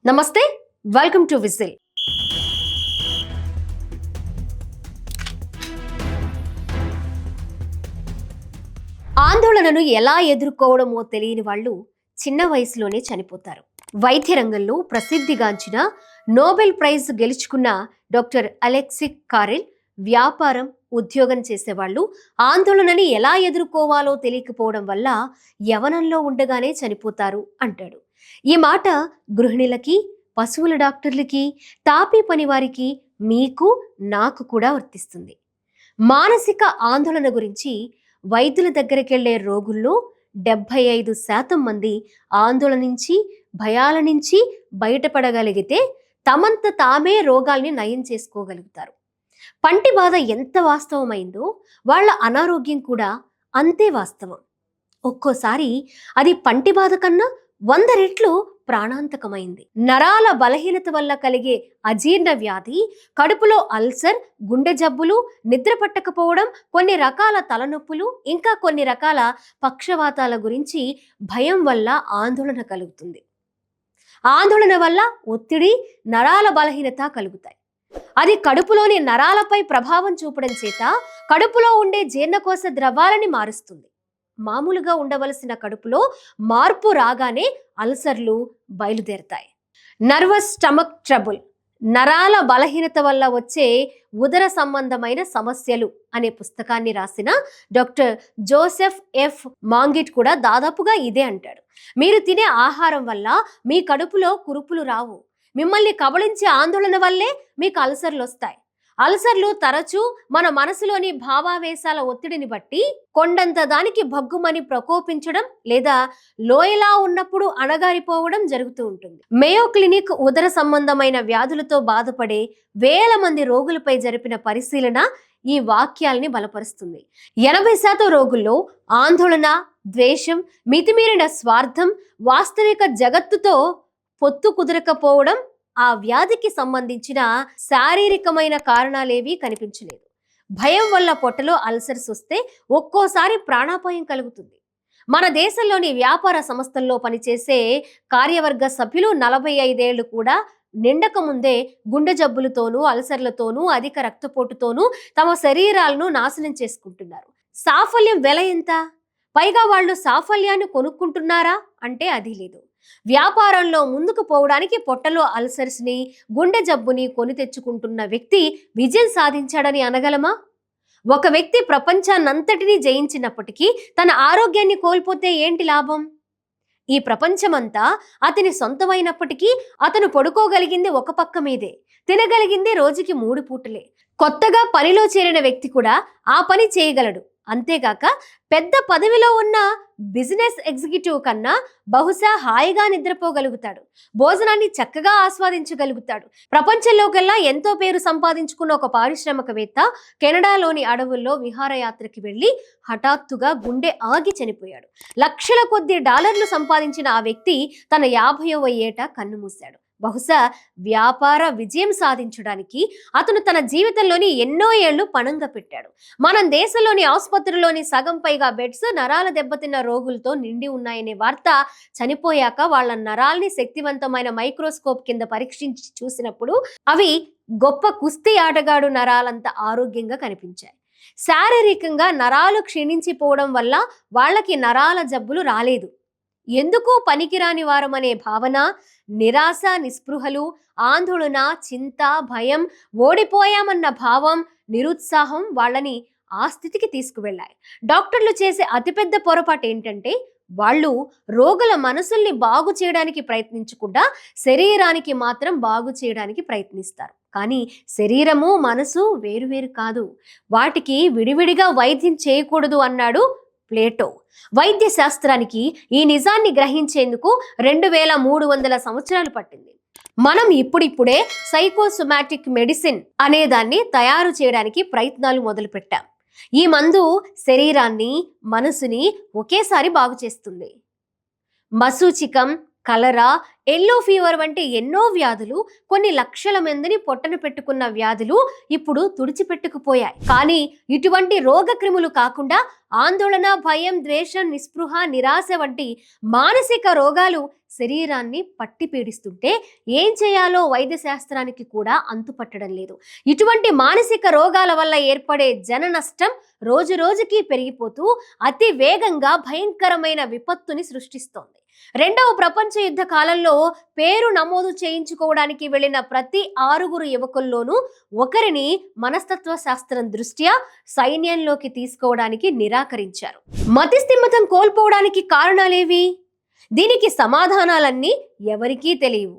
నమస్తే, welcome to whistle. ఆందోళనను ఎలా ఎదుర్కోవడమో తెలియని వాళ్ళు చిన్న వయసులోనే చనిపోతారు. వైద్య రంగంలో ప్రసిద్ధిగాంచిన నోబెల్ ప్రైజ్ గెలుచుకున్న డాక్టర్ అలెక్సిస్ కారెల్ వ్యాపారం, ఉద్యోగం చేసేవాళ్ళు ఆందోళనని ఎలా ఎదుర్కోవాలో తెలియకపోవడం వల్ల యవనంలో ఉండగానే చనిపోతారు అంటాడు. ఈ మాట గృహిణులకి, పశువుల డాక్టర్లకి, తాపీ పనివారికి, మీకు, నాకు కూడా వర్తిస్తుంది. మానసిక ఆందోళన గురించి వైద్యుల దగ్గరికెళ్లే రోగుల్లో 75% మంది ఆందోళన నుంచి, భయాల నుంచి బయటపడగలిగితే తమంత తామే రోగాల్ని నయం చేసుకోగలుగుతారు. పంటి బాధ ఎంత వాస్తవమైందో వాళ్ళ అనారోగ్యం కూడా అంతే వాస్తవం. ఒక్కోసారి అది పంటి బాధ కన్నా 100 రెట్లు ప్రాణాంతకమైంది. నరాల బలహీనత వల్ల కలిగే అజీర్ణ వ్యాధి, కడుపులో అల్సర్, గుండె జబ్బులు, నిద్ర పట్టకపోవడం, కొన్ని రకాల తలనొప్పులు, ఇంకా కొన్ని రకాల పక్షవాతాల గురించి భయం వల్ల ఆందోళన కలుగుతుంది. ఆందోళన వల్ల ఒత్తిడి, నరాల బలహీనత కలుగుతాయి. అది కడుపులోని నరాలపై ప్రభావం చూపడం చేత కడుపులో ఉండే జీర్ణకోశ ద్రవాలని మారుస్తుంది. మామూలుగా ఉండవలసిన కడుపులో మార్పు రాగానే అల్సర్లు బయలుదేరతాయి. నర్వస్ స్టమక్ ట్రబుల్, నరాల బలహీనత వల్ల వచ్చే ఉదర సంబంధమైన సమస్యలు అనే పుస్తకాన్ని రాసిన డాక్టర్ జోసెఫ్ ఎఫ్ మాంగిట్ కూడా దాదాపుగా ఇదే అంటాడు. మీరు తినే ఆహారం వల్ల మీ కడుపులో కురుపులు రావు. మిమ్మల్ని కబళించే ఆందోళన వల్లే మీకు అల్సర్లు వస్తాయి. అల్సర్లు తరచూ మన మనసులోని భావావేశాల ఒత్తిడిని బట్టి కొండంత దానికి భగ్గుమని ప్రకోపించడం లేదా లోయలా ఉన్నప్పుడు అణగారిపోవడం జరుగుతూ ఉంటుంది. మేయో క్లినిక్ ఉదర సంబంధమైన వ్యాధులతో బాధపడే వేల మంది రోగులపై జరిపిన పరిశీలన ఈ వాక్యాల్ని బలపరుస్తుంది. 80% రోగుల్లో ఆందోళన, ద్వేషం, మితిమీరిన స్వార్థం, వాస్తవిక జగత్తుతో పొత్తు కుదరకపోవడం, ఆ వ్యాధికి సంబంధించిన శారీరకమైన కారణాలేవీ కనిపించలేదు. భయం వల్ల పొట్టలో అల్సర్స్ వస్తే ఒక్కోసారి ప్రాణాపాయం కలుగుతుంది. మన దేశంలోని వ్యాపార సంస్థల్లో పనిచేసే కార్యవర్గ సభ్యులు 45 ఏళ్లు కూడా నిండక ముందే గుండె జబ్బులతోనూ, అల్సర్లతోనూ, అధిక రక్తపోటుతోనూ తమ శరీరాలను నాశనం చేసుకుంటున్నారు. సాఫల్యం వెల ఎంత? పైగా వాళ్ళు సాఫల్యాన్ని కొనుక్కుంటున్నారా అంటే అది లేదు. వ్యాపారంలో ముందుకు పోవడానికి పొట్టలో అల్సర్స్ ని, గుండె జబ్బుని కొని తెచ్చుకుంటున్న వ్యక్తి విజయం సాధించాడని అనగలమా? ఒక వ్యక్తి ప్రపంచాన్నంతటినీ జయించినప్పటికీ తన ఆరోగ్యాన్ని కోల్పోతే ఏంటి లాభం? ఈ ప్రపంచమంతా అతని సొంతమైనప్పటికీ అతను పడుకోగలిగింది ఒక పక్క మీదే, తినగలిగింది రోజుకి 3 పూటలే. కొత్తగా పనిలో చేరిన వ్యక్తి కూడా ఆ పని చేయగలడు. అంతేగాక పెద్ద పదవిలో ఉన్న బిజినెస్ ఎగ్జిక్యూటివ్ కన్నా బహుశా హాయిగా నిద్రపోగలుగుతాడు, భోజనాన్ని చక్కగా ఆస్వాదించగలుగుతాడు. ప్రపంచంలోకెల్లా ఎంతో పేరు సంపాదించుకున్న ఒక పారిశ్రామికవేత్త కెనడాలోని అడవుల్లో విహారయాత్రకి వెళ్లి హఠాత్తుగా గుండె ఆగి చనిపోయాడు. లక్షల కొద్ది డాలర్లు సంపాదించిన ఆ వ్యక్తి తన 50వ ఏట కన్నుమూశాడు. బహుశా వ్యాపార విజయం సాధించడానికి అతను తన జీవితంలోని ఎన్నో ఏళ్లు పణంగా పెట్టాడు. మన దేశంలోని ఆసుపత్రిలోని సగం పైగా బెడ్స్ నరాల దెబ్బతిన్న రోగులతో నిండి ఉన్నాయనే వార్త చనిపోయాక వాళ్ళ నరాల్ని శక్తివంతమైన మైక్రోస్కోప్ కింద పరీక్షించి చూసినప్పుడు అవి గొప్ప కుస్తీ ఆటగాడు నరాలంత ఆరోగ్యంగా కనిపించాయి. శారీరకంగా నరాలు క్షీణించిపోవడం వల్ల వాళ్ళకి నరాల జబ్బులు రాలేదు. ఎందుకు పనికిరాని వారమనే భావన, నిరాశ, నిస్పృహలు, ఆందోళన, చింత, భయం, ఓడిపోయామన్న భావం, నిరుత్సాహం వాళ్ళని ఆ స్థితికి తీసుకువెళ్ళాయి. డాక్టర్లు చేసే అతిపెద్ద పొరపాటు ఏంటంటే వాళ్ళు రోగుల మనసుల్ని బాగు చేయడానికి ప్రయత్నించకుండా శరీరానికి మాత్రం బాగు చేయడానికి ప్రయత్నిస్తారు. కానీ శరీరము, మనసు వేరువేరు కాదు. వాటికి విడివిడిగా వైద్యం చేయకూడదు అన్నాడు ప్లేటో. వైద్య శాస్త్రానికి ఈ నిజాన్ని గ్రహించేందుకు 2300 సంవత్సరాలు పట్టింది. మనం ఇప్పుడిప్పుడే సైకోసోమాటిక్ మెడిసిన్ అనేదాన్ని తయారు చేయడానికి ప్రయత్నాలు మొదలుపెట్టాం. ఈ మందు శరీరాన్ని, మనసుని ఒకేసారి బాగు చేస్తుంది. మశూచికం, కలరా, ఎల్లో ఫీవర్ వంటి ఎన్నో వ్యాధులు, కొన్ని లక్షల మందిని పొట్టన పెట్టుకున్న వ్యాధులు ఇప్పుడు తుడిచిపెట్టుకుపోయాయి. కానీ ఇటువంటి రోగక్రిములు కాకుండా ఆందోళన, భయం, ద్వేషం, నిస్పృహ, నిరాశ వంటి మానసిక రోగాలు శరీరాన్ని పట్టి పీడిస్తుంటే ఏం చేయాలో వైద్య శాస్త్రానికి కూడా అంతుపట్టడం లేదు. ఇటువంటి మానసిక రోగాల వల్ల ఏర్పడే జన నష్టం రోజు రోజుకి పెరిగిపోతూ అతి వేగంగా భయంకరమైన విపత్తుని సృష్టిస్తోంది. రెండవ ప్రపంచ యుద్ధ కాలంలో పేరు నమోదు చేయించుకోవడానికి వెళ్లిన ప్రతి 6 యువకుల్లోనూ ఒకరిని మనస్తత్వ శాస్త్రం దృష్ట్యా సైన్యంలోకి తీసుకోవడానికి నిరాకరించారు. మతిస్థిమితం కోల్పోవడానికి కారణాలేవి? దీనికి సమాధానాలన్నీ ఎవరికీ తెలియవు.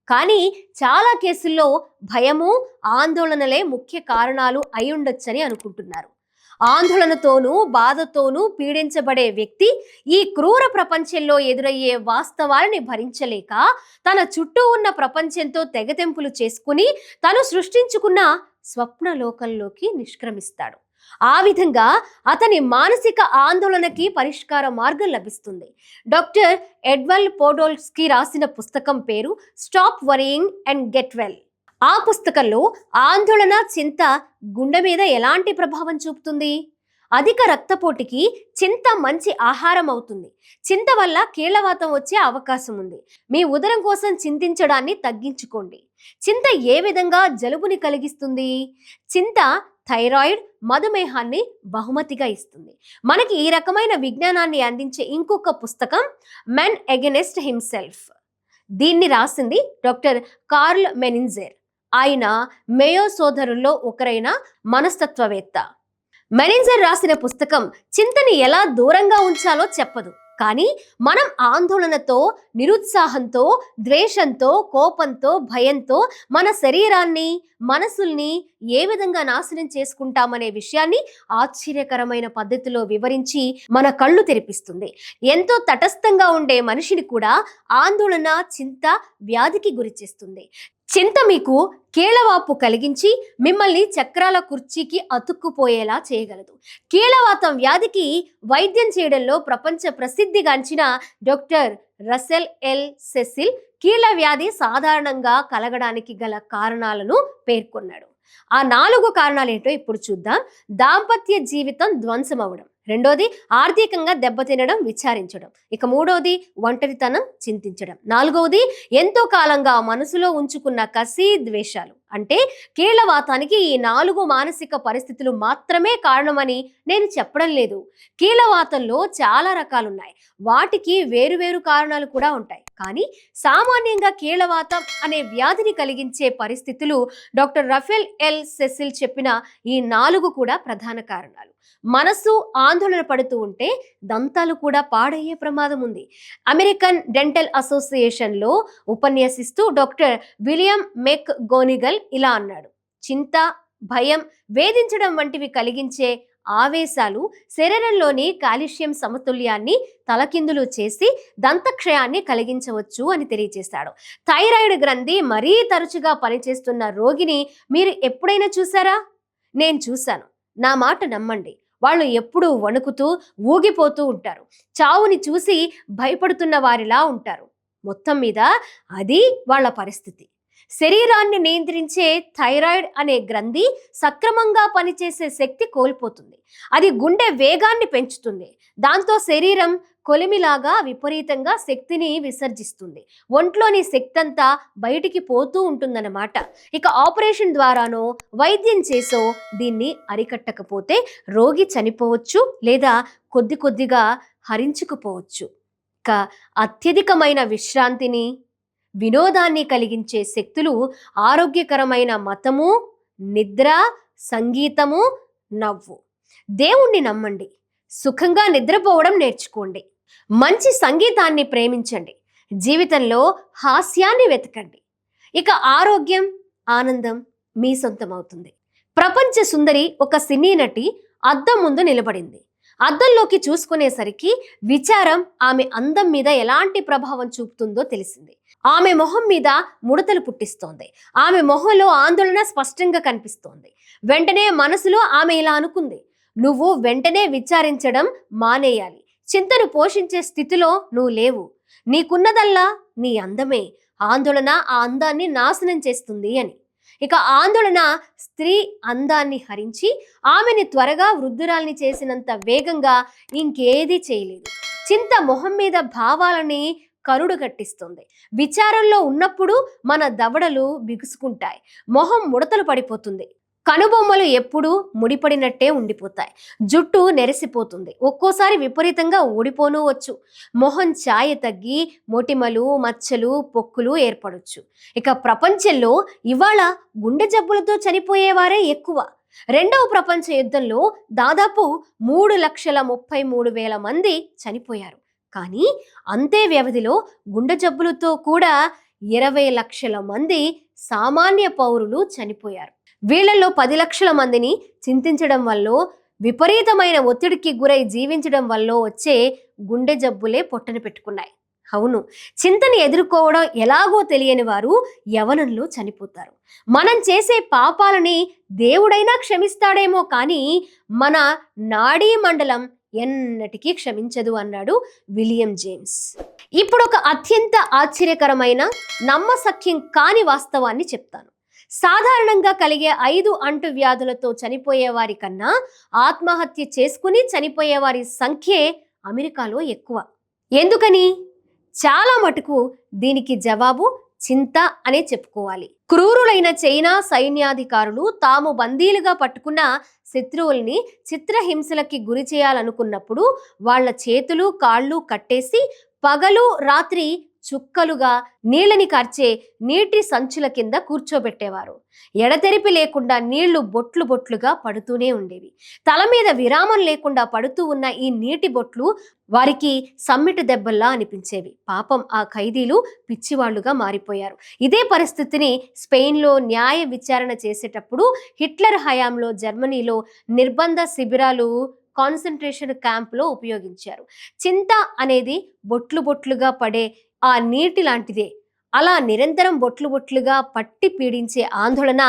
కానీ చాలా కేసుల్లో భయము, ఆందోళనలే ముఖ్య కారణాలు అయ్యుండొచ్చని అనుకుంటున్నారు. ఆందోళనతోనూ బాధతోనూ పీడించబడే వ్యక్తి ఈ క్రూర ప్రపంచంలో ఎదురయ్యే వాస్తవాలని భరించలేక తన చుట్టూ ఉన్న ప్రపంచంతో తెగతెంపులు చేసుకుని తను సృష్టించుకున్న స్వప్న లోకంలోకి నిష్క్రమిస్తాడు. ఆ విధంగా అతని మానసిక ఆందోళనకి పరిష్కార మార్గం లభిస్తుంది. డాక్టర్ ఎడ్వర్డ్ పోడోల్స్కీ రాసిన పుస్తకం పేరు stop worrying and get well. ఆ పుస్తకంలో ఆందోళన, చింత గుండె మీద ఎలాంటి ప్రభావం చూపుతుంది? అధిక రక్తపోటుకి చింత మంచి ఆహారం అవుతుంది. చింత వల్ల కీళ్లవాతం వచ్చే అవకాశం ఉంది. మీ ఉదరం కోసం చింతించడాన్ని తగ్గించుకోండి. చింత ఏ విధంగా జలుబుని కలిగిస్తుంది? చింత థైరాయిడ్, మధుమేహాన్ని బహుమతిగా ఇస్తుంది. మనకి ఈ రకమైన విజ్ఞానాన్ని అందించే ఇంకొక పుస్తకం మెన్ అగెనిస్ట్ హిమ్సెల్ఫ్. దీన్ని రాసింది డాక్టర్ కార్ల్ మెనింజర్. ఆయన మేయో సోదరుల్లో ఒకరైన మనస్తత్వవేత్త. మెనింజర్ రాసిన పుస్తకం చింతని ఎలా దూరంగా ఉంచాలో చెప్పదు, కానీ మనం ఆందోళనతో, నిరుత్సాహంతో, ద్వేషంతో, కోపంతో, భయంతో మన శరీరాన్ని, మనసుల్ని ఏ విధంగా నాశనం చేసుకుంటామనే విషయాన్ని ఆశ్చర్యకరమైన పద్ధతిలో వివరించి మన కళ్ళు తెరిపిస్తుంది. ఎంతో తటస్థంగా ఉండే మనిషిని కూడా ఆందోళన, చింత వ్యాధికి గురిచేస్తుంది. చింత మీకు కీళ్లవాపు కలిగించి మిమ్మల్ని చక్రాల కుర్చీకి అతుక్కుపోయేలా చేయగలదు. కీళ్లవాతం వ్యాధికి వైద్యం చేయడంలో ప్రపంచ ప్రసిద్ధిగాంచిన డాక్టర్ రసెల్ ఎల్ సెసిల్ కీళ్ల వ్యాధి సాధారణంగా కలగడానికి గల కారణాలను పేర్కొన్నాడు. ఆ 4 కారణాలు ఏంటో ఇప్పుడు చూద్దాం. దాంపత్య జీవితం ధ్వంసం అవడం, రెండోది ఆర్థికంగా దెబ్బతినడం, విచారించడం, ఇక మూడోది ఒంటరితనం, చింతించడం, నాలుగవది ఎంతో కాలంగా మనసులో ఉంచుకున్న కసి, ద్వేషాలు. అంటే కీళ్లవాతానికి ఈ 4 మానసిక పరిస్థితులు మాత్రమే కారణమని నేను చెప్పడం లేదు. కీళ్లవాతంలో చాలా రకాలున్నాయి, వాటికి వేరువేరు కారణాలు కూడా ఉంటాయి. కానీ సామాన్యంగా కీళ్లవాతం అనే వ్యాధిని కలిగించే పరిస్థితులు డాక్టర్ రఫెల్ ఎల్ సెసిల్ చెప్పిన ఈ 4 కూడా ప్రధాన కారణాలు. మనసు ఆందోళన పడుతూ ఉంటే దంతాలు కూడా పాడయ్యే ప్రమాదం ఉంది. అమెరికన్ డెంటల్ అసోసియేషన్లో ఉపన్యసిస్తూ డాక్టర్ విలియం మెక్ గోనిగల్ ఇలా అన్నాడు: చింత, భయం, వేధించడం వంటివి కలిగించే ఆవేశాలు శరీరంలోని కాల్షియం సమతుల్యాన్ని తలకిందులు చేసి దంతక్షయాన్ని కలిగించవచ్చు అని తెలియజేశాడు. థైరాయిడ్ గ్రంథి మరీ తరచుగా పనిచేస్తున్న రోగిని మీరు ఎప్పుడైనా చూసారా? నేను చూశాను. నా మాట నమ్మండి, వాళ్ళు ఎప్పుడూ వణుకుతూ, ఊగిపోతూ ఉంటారు. చావుని చూసి భయపడుతున్న వారిలా ఉంటారు. మొత్తం మీద అది వాళ్ళ పరిస్థితి. శరీరాన్ని నియంత్రించే థైరాయిడ్ అనే గ్రంథి సక్రమంగా పనిచేసే శక్తి కోల్పోతుంది. అది గుండె వేగాన్ని పెంచుతుంది. దాంతో శరీరం కొలిమిలాగా విపరీతంగా శక్తిని విసర్జిస్తుంది. ఒంట్లోని శక్తి అంతా బయటికి పోతూ ఉంటుందన్నమాట. ఇక ఆపరేషన్ ద్వారానో వైద్యం చేసో దీన్ని అరికట్టకపోతే రోగి చనిపోవచ్చు, లేదా కొద్ది కొద్దిగా హరించుకుపోవచ్చు. ఇక అత్యధికమైన విశ్రాంతిని, వినోదాన్ని కలిగించే శక్తులు ఆరోగ్యకరమైన మతము, నిద్ర, సంగీతము, నవ్వు. దేవుణ్ణి నమ్మండి, సుఖంగా నిద్రపోవడం నేర్చుకోండి, మంచి సంగీతాన్ని ప్రేమించండి, జీవితంలో హాస్యాన్ని వెతకండి. ఇక ఆరోగ్యం, ఆనందం మీ సొంతమవుతుంది. ప్రపంచ సుందరి ఒక సినీ నటి అద్దం ముందు నిలబడింది. అద్దంలోకి చూసుకునేసరికి విచారం ఆమె అందం మీద ఎలాంటి ప్రభావం చూపుతుందో తెలిసింది. ఆమె మొహం మీద ముడతలు పుట్టిస్తోంది. ఆమె మొహంలో ఆందోళన స్పష్టంగా కనిపిస్తోంది. వెంటనే మనసులో ఆమె ఇలా అనుకుంది: నువ్వు వెంటనే విచారించడం మానేయాలి. చింతను పోషించే స్థితిలో నువ్వు లేవు. నీకున్నదల్లా నీ అందమే, ఆందోళన ఆ అందాన్ని నాశనం చేస్తుంది అని. ఇక ఆందోళన స్త్రీ అందాన్ని హరించి ఆమెని త్వరగా వృద్ధురాల్ని చేసినంత వేగంగా ఇంకేదీ చేయలేదు. చింత మొహం మీద భావాలని కరుడు కట్టిస్తుంది. విచారంలో ఉన్నప్పుడు మన దవడలు బిగుసుకుంటాయి, మొహం ముడతలు పడిపోతుంది, కనుబొమ్మలు ఎప్పుడూ ముడిపడినట్టే ఉండిపోతాయి, జుట్టు నెరిసిపోతుంది, ఒక్కోసారి విపరీతంగా ఊడిపోనూ వచ్చు, మొహం ఛాయ తగ్గి మొటిమలు, మచ్చలు, పొక్కులు ఏర్పడొచ్చు. ఇక ప్రపంచంలో ఇవాళ గుండె జబ్బులతో చనిపోయేవారే ఎక్కువ. రెండవ ప్రపంచ యుద్ధంలో దాదాపు 3,33,000 మంది చనిపోయారు. కానీ అంతే వ్యవధిలో గుండె జబ్బులతో కూడా 20 లక్షల మంది సామాన్య పౌరులు చనిపోయారు. వీళ్లలో 10 లక్షల మందిని చింతించడం వల్ల, విపరీతమైన ఒత్తిడికి గురై జీవించడం వల్ల వచ్చే గుండె జబ్బులే పొట్టన పెట్టుకున్నాయి. అవును, చింతని ఎదుర్కోవడం ఎలాగో తెలియని వారు యవనంలో చనిపోతారు. మనం చేసే పాపాలని దేవుడైనా క్షమిస్తాడేమో కానీ మన నాడీ మండలం ఎన్నటికీ క్షమించదు అన్నాడు విలియం జేమ్స్. ఇప్పుడు ఒక అత్యంత ఆశ్చర్యకరమైన, నమ్మశక్యం కాని వాస్తవాన్ని చెప్తాను. సాధారణంగా కలిగే 5 అంటువ్యాధులతో చనిపోయే వారి కన్నా ఆత్మహత్య చేసుకుని చనిపోయే వారి సంఖ్యే అమెరికాలో ఎక్కువ. ఎందుకని? చాలా మటుకు దీనికి జవాబు చింత అనే చెప్పుకోవాలి. క్రూరులైన చైనా సైన్యాధికారులు తాము బందీలుగా పట్టుకున్న శత్రువుల్ని చిత్రహింసలకి గురి చేయాలనుకున్నప్పుడు వాళ్ళ చేతులు కాళ్ళు కట్టేసి పగలు రాత్రి చుక్కలుగా నీళ్ళని కార్చే నీటి సంచుల కింద కూర్చోబెట్టేవారు. ఎడతెరిపి లేకుండా నీళ్లు బొట్లు బొట్లుగా పడుతూనే ఉండేవి. తల మీద విరామం లేకుండా పడుతూ ఉన్న ఈ నీటి బొట్లు వారికి సమ్మిటి దెబ్బల్లా అనిపించేవి. పాపం ఆ ఖైదీలు పిచ్చివాళ్లుగా మారిపోయారు. ఇదే పరిస్థితిని స్పెయిన్లో న్యాయ విచారణ చేసేటప్పుడు, హిట్లర్ హయాంలో జర్మనీలో నిర్బంధ శిబిరాలు, కాన్సంట్రేషన్ క్యాంపులో ఉపయోగించారు. చింత అనేది బొట్లు బొట్లుగా పడే ఆ నీటి లాంటిదే. అలా నిరంతరం బొట్లు బొట్లుగా పట్టి పీడించే ఆందోళన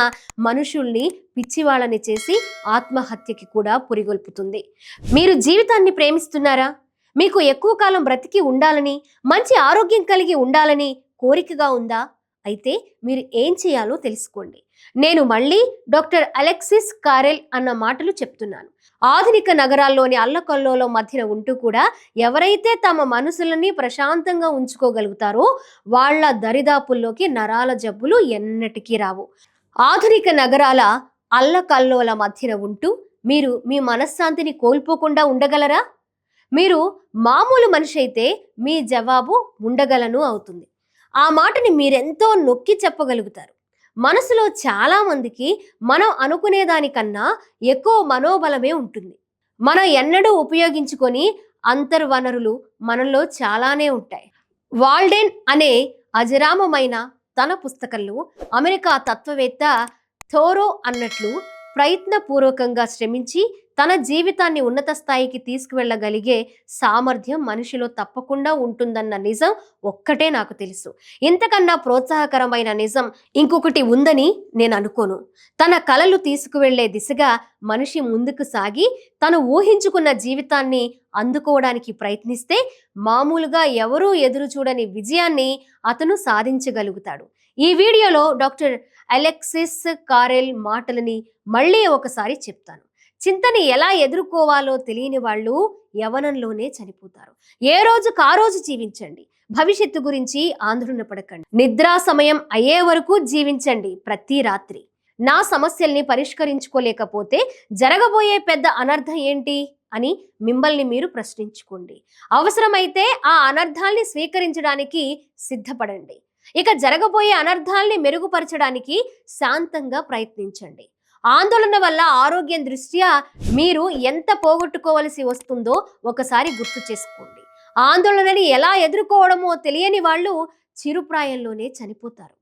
మనుషుల్ని పిచ్చివాళ్ళని చేసి ఆత్మహత్యకి కూడా పురిగొల్పుతుంది. మీరు జీవితాన్ని ప్రేమిస్తున్నారా? మీకు ఎక్కువ కాలం బ్రతికి ఉండాలని, మంచి ఆరోగ్యం కలిగి ఉండాలని కోరికగా ఉందా? అయితే మీరు ఏం చేయాలో తెలుసుకోండి. నేను మళ్ళీ డాక్టర్ అలెక్సిస్ కారెల్ అన్న మాటలు చెప్తున్నాను. ఆధునిక నగరాల్లోని అల్లకల్లోల మధ్యన ఉంటూ కూడా ఎవరైతే తమ మనసులని ప్రశాంతంగా ఉంచుకోగలుగుతారో వాళ్ళ దరిదాపుల్లోకి నరాల జబ్బులు ఎన్నటికీ రావు. ఆధునిక నగరాల అల్లకల్లోల మధ్యన ఉంటూ మీరు మీ మనశ్శాంతిని కోల్పోకుండా ఉండగలరా? మీరు మామూలు మనిషి అయితే మీ జవాబు ఉండగలను అవుతుంది. ఆ మాటని మీరెంతో నొక్కి చెప్పగలుగుతారు. మనసులో చాలా మందికి మనం అనుకునేదానికన్నా ఎక్కువ మనోబలమే ఉంటుంది. మనం ఎన్నడూ ఉపయోగించుకొని అంతర్వనరులు మనలో చాలానే ఉంటాయి. వాల్డెన్ అనే అజరామమైన తన పుస్తకంలో అమెరికా తత్వవేత్త థోరో అన్నట్లు, ప్రయత్నపూర్వకంగా శ్రమించి తన జీవితాన్ని ఉన్నత స్థాయికి తీసుకువెళ్ళగలిగే సామర్థ్యం మనిషిలో తప్పకుండా ఉంటుందన్న నిజం ఒక్కటే నాకు తెలుసు. ఇంతకన్నా ప్రోత్సాహకరమైన నిజం ఇంకొకటి ఉందని నేను అనుకోను. తన కలలు తీసుకువెళ్లే దిశగా మనిషి ముందుకు సాగి తను ఊహించుకున్న జీవితాన్ని అందుకోవడానికి ప్రయత్నిస్తే మామూలుగా ఎవరూ ఎదురు చూడని విజయాన్ని అతను సాధించగలుగుతాడు. ఈ వీడియోలో డాక్టర్ అలెక్సిస్ కారెల్ మాటలని మళ్ళీ ఒకసారి చెప్తాను. చింతని ఎలా ఎదుర్కోవాలో తెలియని వాళ్ళు యవనంలోనే చనిపోతారు. ఏ రోజుకు ఆ రోజు జీవించండి. భవిష్యత్తు గురించి ఆందోళన పడకండి. నిద్రా సమయం అయ్యే వరకు జీవించండి. ప్రతి రాత్రి నా సమస్యల్ని పరిష్కరించుకోలేకపోతే జరగబోయే పెద్ద అనర్థం ఏంటి అని మిమ్మల్ని మీరు ప్రశ్నించుకోండి. అవసరమైతే ఆ అనర్థాల్ని స్వీకరించడానికి సిద్ధపడండి. ఇక జరగబోయే అనర్థాల్ని మెరుగుపరచడానికి శాంతంగా ప్రయత్నించండి. ఆందోళన వల్ల ఆరోగ్యం దృష్ట్యా మీరు ఎంత పోగొట్టుకోవలసి వస్తుందో ఒకసారి గుర్తు చేసుకోండి. ఆందోళనని ఎలా ఎదుర్కోవడమో తెలియని వాళ్ళు చిరుప్రాయంలోనే చనిపోతారు.